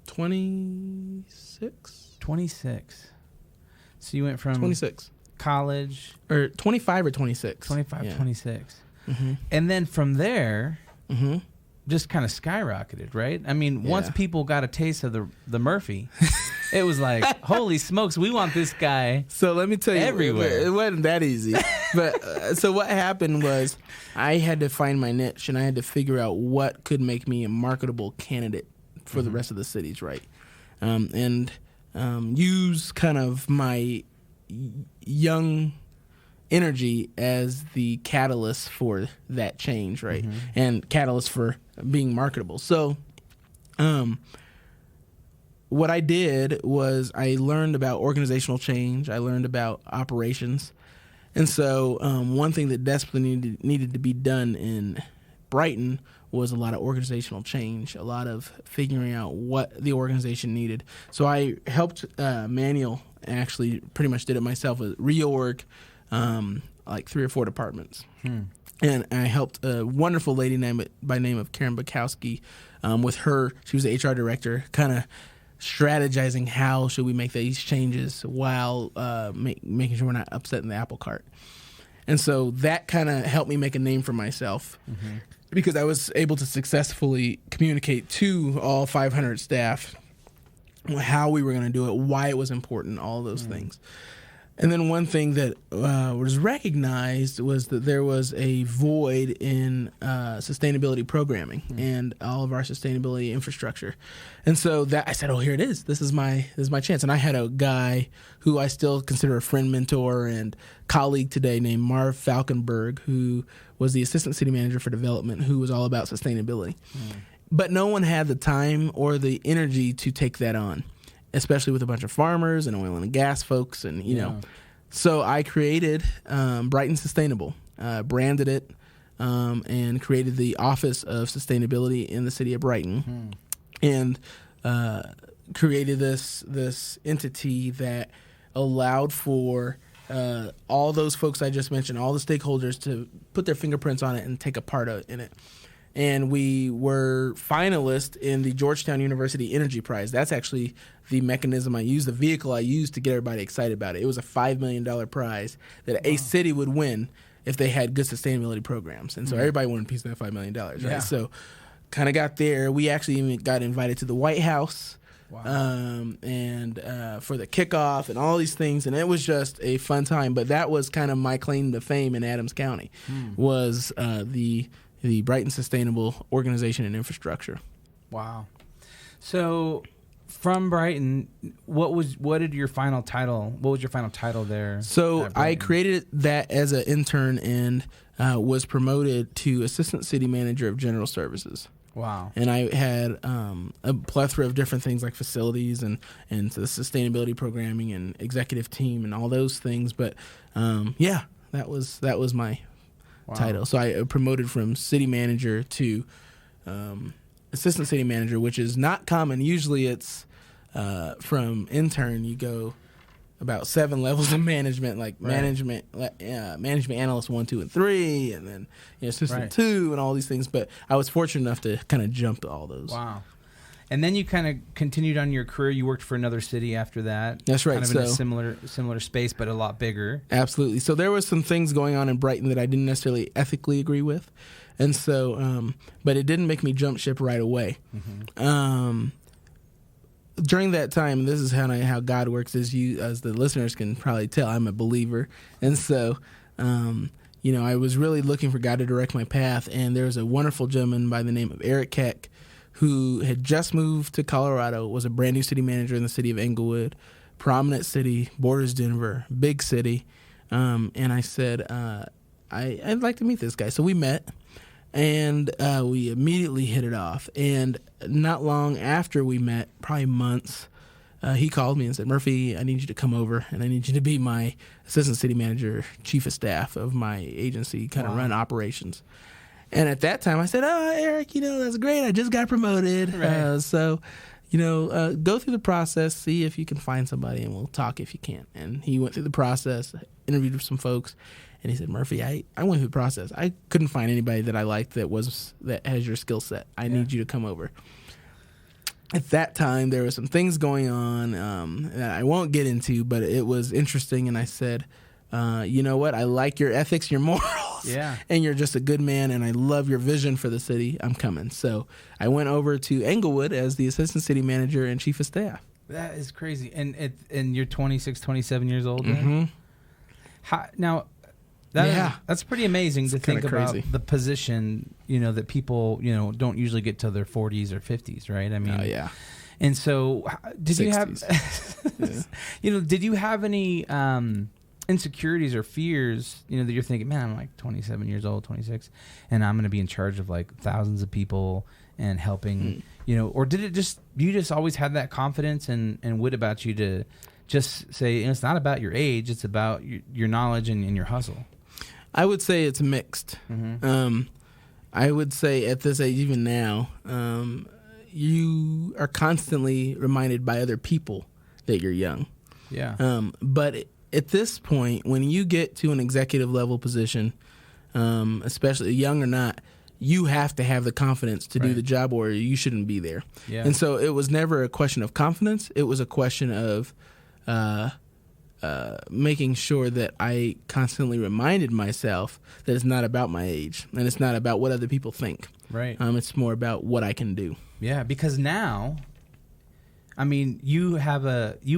26. 26. So you went from 26 college, or 25 or 26. 25, Yeah. 26. And then from there, Mm-hmm. just kind of skyrocketed, right? I mean, once people got a taste of the Murphy, it was like, holy smokes, we want this guy. So let me tell you, everywhere. it wasn't that easy. But so what happened was I had to find my niche, and I had to figure out what could make me a marketable candidate for the rest of the cities, right? And use kind of my young energy as the catalyst for that change, right? And catalyst for being marketable. So what I did was I learned about organizational change. I learned about operations. And so one thing that desperately needed to be done in Brighton was a lot of organizational change, a lot of figuring out what the organization needed. So I helped Manuel, actually pretty much did it myself, with reorg like 3 or 4 departments. And I helped a wonderful lady by name of Karen Bukowski with her. She was the HR director, kind of strategizing how should we make these changes while making sure we're not upsetting the apple cart. And so that kind of helped me make a name for myself because I was able to successfully communicate to all 500 staff how we were going to do it, why it was important, all those things. And then one thing that was recognized was that there was a void in sustainability programming and all of our sustainability infrastructure. And so that I said, oh, here it is. This is my chance. And I had a guy who I still consider a friend, mentor, and colleague today named Marv Falkenberg, who was the assistant city manager for development, who was all about sustainability. But no one had the time or the energy to take that on, especially with a bunch of farmers and oil and gas folks, and you know. So I created Brighton Sustainable, branded it, and created the Office of Sustainability in the city of Brighton, and created this entity that allowed for all those folks I just mentioned, all the stakeholders, to put their fingerprints on it and take a part in it. And we were finalists in the Georgetown University Energy Prize. That's actually the mechanism I used, the vehicle I used to get everybody excited about it. It was a $5 million prize that a city would win if they had good sustainability programs. And so everybody wanted a piece of that $5 million, right? Yeah. So kind of got there. We actually even got invited to the White House. And for the kickoff and all these things, and it was just a fun time. But that was kind of my claim to fame in Adams County, was the Brighton Sustainable Organization and Infrastructure. Wow. So from Brighton, what was your final title? What was your final title there? So I created that as an intern and was promoted to Assistant City Manager of General Services. Wow. And I had a plethora of different things like facilities and the sustainability programming and executive team and all those things. But that was my title. So I promoted from city manager to assistant city manager, which is not common. Usually it's from intern you go about 7 levels of management, like management analyst 1, 2, and 3, and then assistant 2, and all these things. But I was fortunate enough to kind of jump all those. Wow. And then you kind of continued on your career. You worked for another city after that. That's right. Kind of in a similar space, but a lot bigger. Absolutely. So there was some things going on in Brighton that I didn't necessarily ethically agree with, and so, but it didn't make me jump ship right away. During that time, this is how God works, as the listeners can probably tell, I'm a believer, and so. I was really looking for God to direct my path, and there was a wonderful gentleman by the name of Eric Keck, who had just moved to Colorado, was a brand new city manager in the city of Englewood, prominent city, borders Denver, big city. And I said, I'd like to meet this guy. So we met, and we immediately hit it off. And not long after we met, probably months, he called me and said, Murphy, I need you to come over, and I need you to be my assistant city manager, chief of staff of my agency, kind of run operations. And at that time, I said, oh, Eric, that's great. I just got promoted. Right. So, go through the process, see if you can find somebody, and we'll talk if you can. And he went through the process, interviewed with some folks, and he said, Murphy, I went through the process. I couldn't find anybody that I liked that has your skill set. I need you to come over. At that time, there were some things going on that I won't get into, but it was interesting. And I said, you know what? I like your ethics, your morals. Yeah. and you're just a good man, and I love your vision for the city, I'm coming. So I went over to Englewood as the assistant city manager and chief of staff. That is crazy. And you're 26, 27 years old then? Mm-hmm. Now, that's pretty amazing to think about the position, that people, don't usually get to their 40s or 50s, right? I mean, Oh, yeah. And so, did 60s. you have, did you have any insecurities or fears, that you're thinking, man, I'm like 27 years old, 26, and I'm going to be in charge of like thousands of people and helping, or did it you just always had that confidence and wit about you to just say, it's not about your age, it's about your knowledge and your hustle? I would say it's mixed. Mm-hmm. I would say at this age, even now, you are constantly reminded by other people that you're young. Yeah. But at this point, when you get to an executive level position, especially young or not, you have to have the confidence to do the job, or you shouldn't be there. Yeah. And so it was never a question of confidence. It was a question of making sure that I constantly reminded myself that it's not about my age and it's not about what other people think. Right. It's more about what I can do. Yeah, because now, I mean, you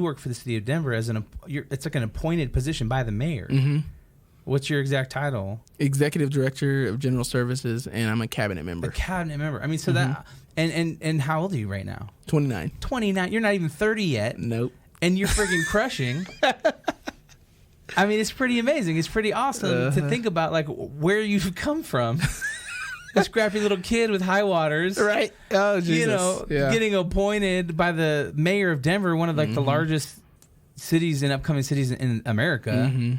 work for the city of Denver as it's like an appointed position by the mayor. Mm-hmm. What's your exact title? Executive Director of General Services, and I'm a cabinet member. A cabinet member. I mean, so that and how old are you right now? 29. 29. You're not even 30 yet. Nope. And you're freaking crushing. I mean, it's pretty amazing. It's pretty awesome to think about, like, where you've come from. A scrappy little kid with high waters. Right. Oh, Jesus. Getting appointed by the mayor of Denver, one of, like, the largest cities and upcoming cities in America. Mm-hmm.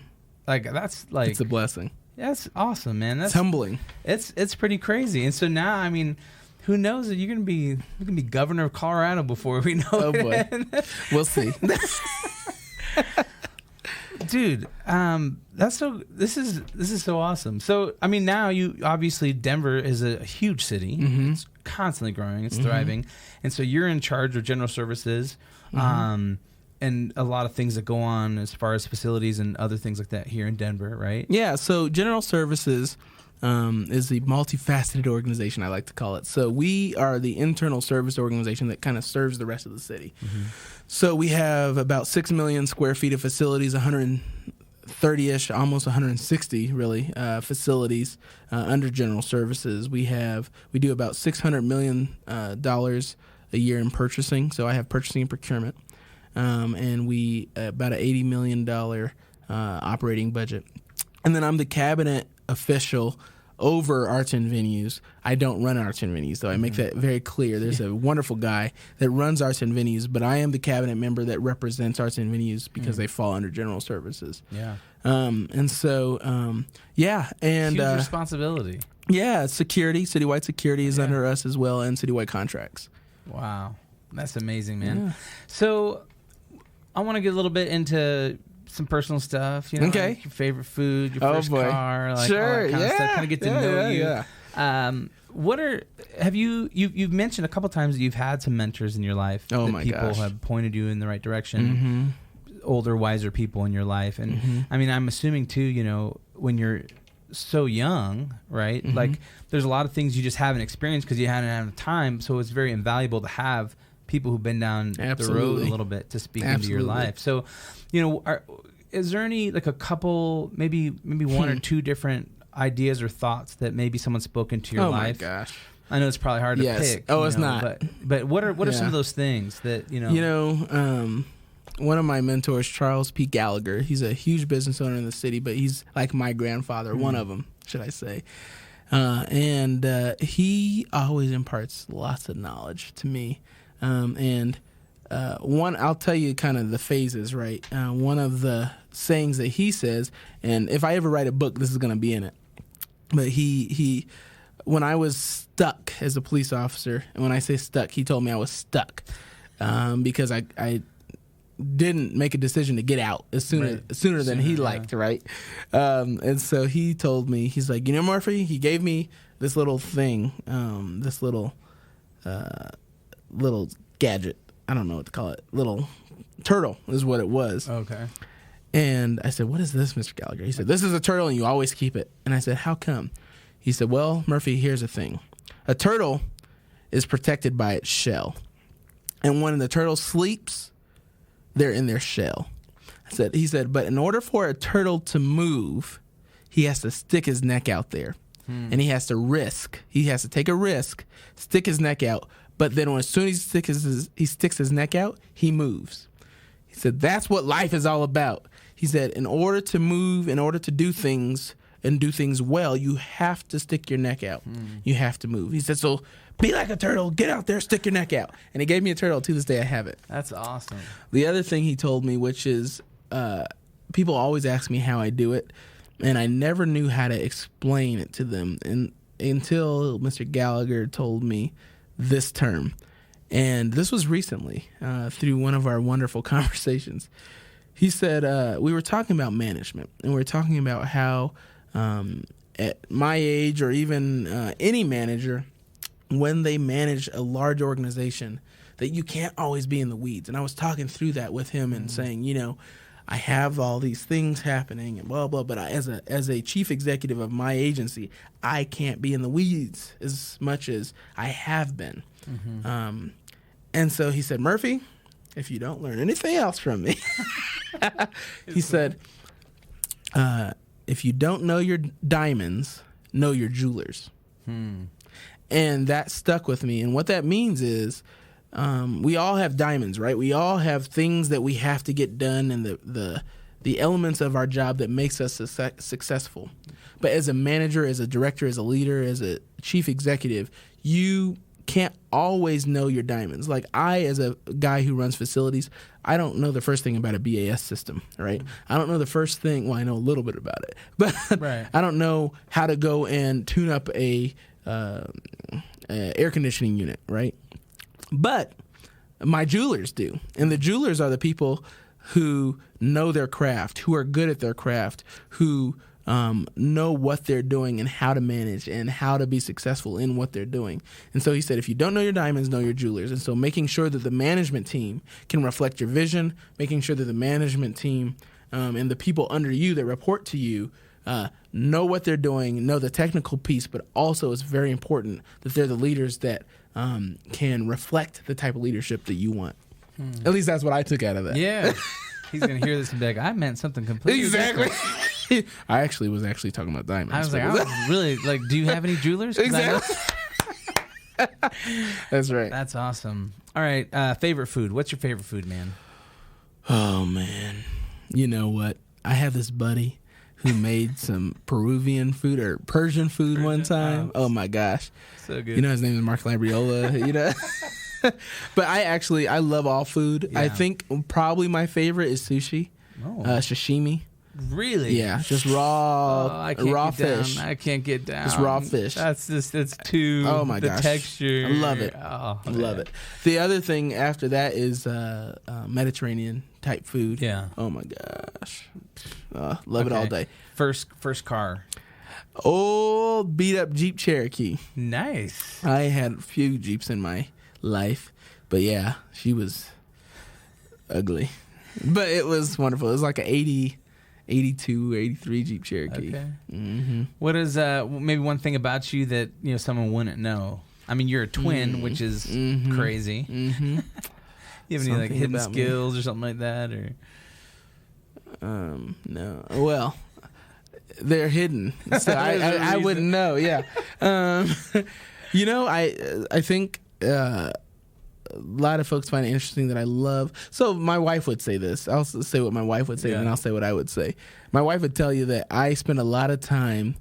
Like, that's, like... It's a blessing. That's awesome, man. That's it's humbling. It's pretty crazy. And so now, I mean... Who knows that you're gonna be governor of Colorado before we know it. Oh boy, we'll see, dude. This is so awesome. So I mean, now you obviously Denver is a huge city. Mm-hmm. It's constantly growing. It's thriving, and so you're in charge of general services, and a lot of things that go on as far as facilities and other things like that here in Denver, right? Yeah. So general services. Is the multifaceted organization, I like to call it. So we are the internal service organization that kind of serves the rest of the city. Mm-hmm. So we have about 6 million square feet of facilities, 130-ish, almost 160 really, facilities under general services. We do about $600 million a year in purchasing. So I have purchasing and procurement, and we about an $80 million operating budget. And then I'm the cabinet official over arts and venues. I don't run arts and venues, though. I make that very clear. There's a wonderful guy that runs arts and venues, but I am the cabinet member that represents arts and venues because they fall under general services. Yeah. And so, yeah. And huge responsibility. Yeah, security, citywide security is under us as well, and citywide contracts. Wow. That's amazing, man. Yeah. So I want to get a little bit into some personal stuff, Okay. like your favorite food, your first car, like all that kind of stuff. Kind of get to know you. Yeah. You've mentioned a couple times that you've had some mentors in your life. Oh that my people gosh. have pointed you in the right direction. Older, wiser people in your life, and I mean, I'm assuming too. When you're so young, right? Like, there's a lot of things you just haven't experienced because you hadn't had time. So it's very invaluable to have people who've been down the road a little bit to speak into your life. So, is there any, like, a couple, maybe one or two different ideas or thoughts that maybe someone's spoken to your life? Oh my gosh. I know it's probably hard to pick. Oh, it's not. But what are some of those things that, one of my mentors, Charles P. Gallagher, he's a huge business owner in the city, but he's like my grandfather, one of them, should I say. And he always imparts lots of knowledge to me. I'll tell you kind of the phases, right? One of the sayings that he says, and if I ever write a book, this is going to be in it. But he, when I was stuck as a police officer, and when I say stuck, he told me I was stuck because I didn't make a decision to get out sooner than he liked, right? And so he told me, he's like, Murphy, he gave me this little thing, this little gadget. I don't know what to call it. Little turtle is what it was. Okay. And I said, what is this, Mr. Gallagher? He said, this is a turtle and you always keep it. And I said, how come? He said, well, Murphy, here's the thing. A turtle is protected by its shell. And when the turtle sleeps, they're in their shell. He said, but in order for a turtle to move, he has to stick his neck out there. And he has to risk. He has to take a risk, stick his neck out. But then as soon as he sticks his neck out, he moves. He said, that's what life is all about. He said, in order to move, in order to do things and do things well, you have to stick your neck out. You have to move. He said, so be like a turtle. Get out there, stick your neck out. And he gave me a turtle. To this day, I have it. That's awesome. The other thing he told me, which is people always ask me how I do it, and I never knew how to explain it to them until Mr. Gallagher told me this term. And this was recently through one of our wonderful conversations. He said, we were talking about management, and we were talking about how at my age or even any manager, when they manage a large organization, that you can't always be in the weeds. And I was talking through that with him and saying, you know, I have all these things happening and blah, blah, but as a chief executive of my agency, I can't be in the weeds as much as I have been. And so he said, Murphy, if you don't learn anything else from me, he said, if you don't know your diamonds, know your jewelers. And that stuck with me. And what that means is we all have diamonds, right? We all have things that we have to get done and the elements of our job that makes us successful. But as a manager, as a director, as a leader, as a chief executive, you can't always know your diamonds. Like I, as a guy who runs facilities, I don't know the first thing about a BAS system, right? I don't know the first thing. Well, I know a little bit about it, but Right. I don't know how to go and tune up a air conditioning unit, right? But my jewelers do. And the jewelers are the people who know their craft, who are good at their craft, who know what they're doing and how to manage and how to be successful in what they're doing. And so he said, if you don't know your diamonds, know your jewelers. And so making sure that the management team can reflect your vision, making sure that the management team and the people under you that report to you know what they're doing, know the technical piece, but also it's very important that they're the leaders that can reflect the type of leadership that you want. At least that's what I took out of that. Yeah. He's going to hear this and be like, I meant something completely Exactly. different. I was actually talking about diamonds. I was like, I was really, like, do you have any jewelers? 'Cause I know- Exactly. That's right. That's awesome. All right. Favorite food. What's your favorite food, man? Oh, man. You know what? I have this buddy who made some Peruvian food or Persian food one time. Oh, my gosh. So good. You know, his name is Mark Labriola, you know? But I love all food. Yeah. I think probably my favorite is sushi, sashimi. Really? Yeah, just raw I can't raw get down. fish. I can't get down. Just raw fish. It's too. Oh my the gosh. texture. I love it. Oh, I love it. The other thing after that is Mediterranean type food. Yeah. Oh my gosh. Love it all day. First car. Old beat up Jeep Cherokee. Nice. I had a few Jeeps in my life, but yeah, she was ugly. But it was wonderful. It was like an 82, 83 Jeep Cherokee. Okay. Mm-hmm. What is maybe one thing about you that someone wouldn't know? I mean, you're a twin, which is crazy. Mm-hmm. You have any like Something hidden about me. skills or something like that, or? No. Well, they're hidden, so I wouldn't know. Yeah. I think a lot of folks find it interesting that I love. So my wife would say this. I'll say what my wife would say, and then I'll say what I would say. My wife would tell you that I spend a lot of time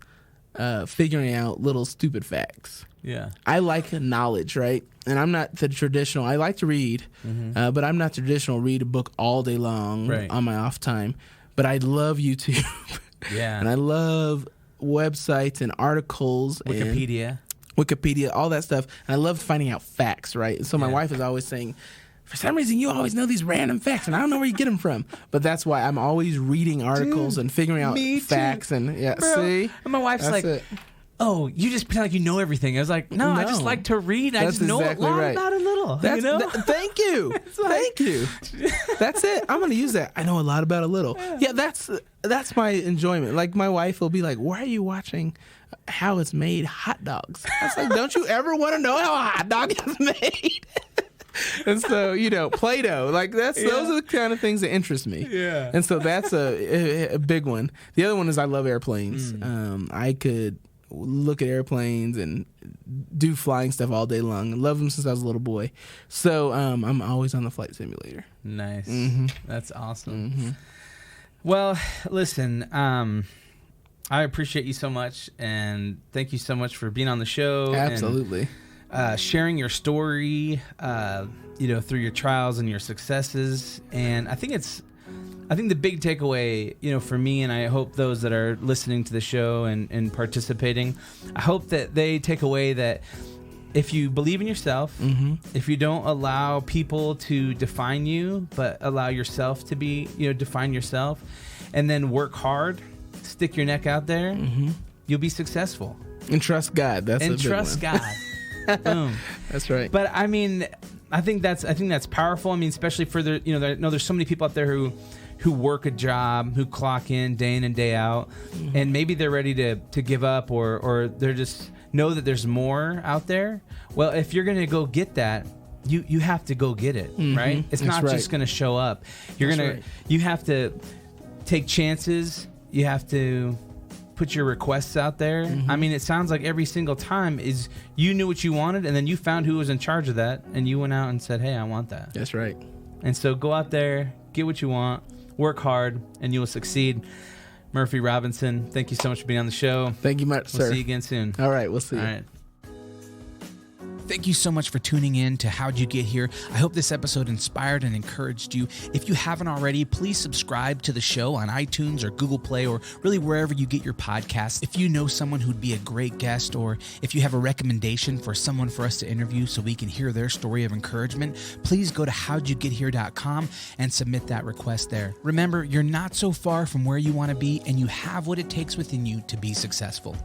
figuring out little stupid facts. Yeah. I like knowledge, right? And I'm not the traditional. I like to read, but I'm not traditional. Read a book all day long on my off time. But I love YouTube. Yeah. And I love websites and articles. Wikipedia. Wikipedia, all that stuff. And I love finding out facts, right? And so my wife is always saying, for some reason, you always know these random facts, and I don't know where you get them from. But that's why I'm always reading articles and figuring out facts. And Bro. see? And my wife's That's like, it. oh, you just pretend like you know everything. I was like, no, I just No. like to read. I That's just know exactly a lot right. about a little. You know? Thank you. Thank you. That's it. I'm going to use that. I know a lot about a little. Yeah, that's my enjoyment. Like, my wife will be like, why are you watching how it's made hot dogs? I was like, don't you ever want to know how a hot dog is made? And so, Play-Doh, like those are the kind of things that interest me. Yeah. And so that's a big one. The other one is I love airplanes. I could look at airplanes and do flying stuff all day long. I love them since I was a little boy. So I'm always on the flight simulator. Nice. Mm-hmm. That's awesome. Well, listen, I appreciate you so much, and thank you so much for being on the show. Absolutely. And, sharing your story, through your trials and your successes. And I think the big takeaway, for me, and I hope those that are listening to the show and participating, I hope that they take away that if you believe in yourself, if you don't allow people to define you, but allow yourself to be, define yourself, and then work hard, stick your neck out there, you'll be successful. And trust God. That's and a big trust one. God. Boom. That's right. But I mean, I think that's powerful. I mean, especially for there's so many people out there who work a job, who clock in and day out, and maybe they're ready to give up, or they're just know that there's more out there. Well, if you're gonna go get that, you have to go get it, right? It's That's not right. just gonna show up. Right. You have to take chances. You have to put your requests out there. I mean, it sounds like every single time is you knew what you wanted, and then you found who was in charge of that, and you went out and said, hey, I want that. That's right. And so go out there, get what you want, work hard, and you will succeed. Murphy Robinson, thank you so much for being on the show. Thank you much, We'll sir. see you again soon. All right, we'll see you. All right. Thank you so much for tuning in to How'd You Get Here. I hope this episode inspired and encouraged you. If you haven't already, please subscribe to the show on iTunes or Google Play, or really wherever you get your podcasts. If you know someone who'd be a great guest, or if you have a recommendation for someone for us to interview so we can hear their story of encouragement, please go to howdyougethere.com and submit that request there. Remember, you're not so far from where you want to be, and you have what it takes within you to be successful.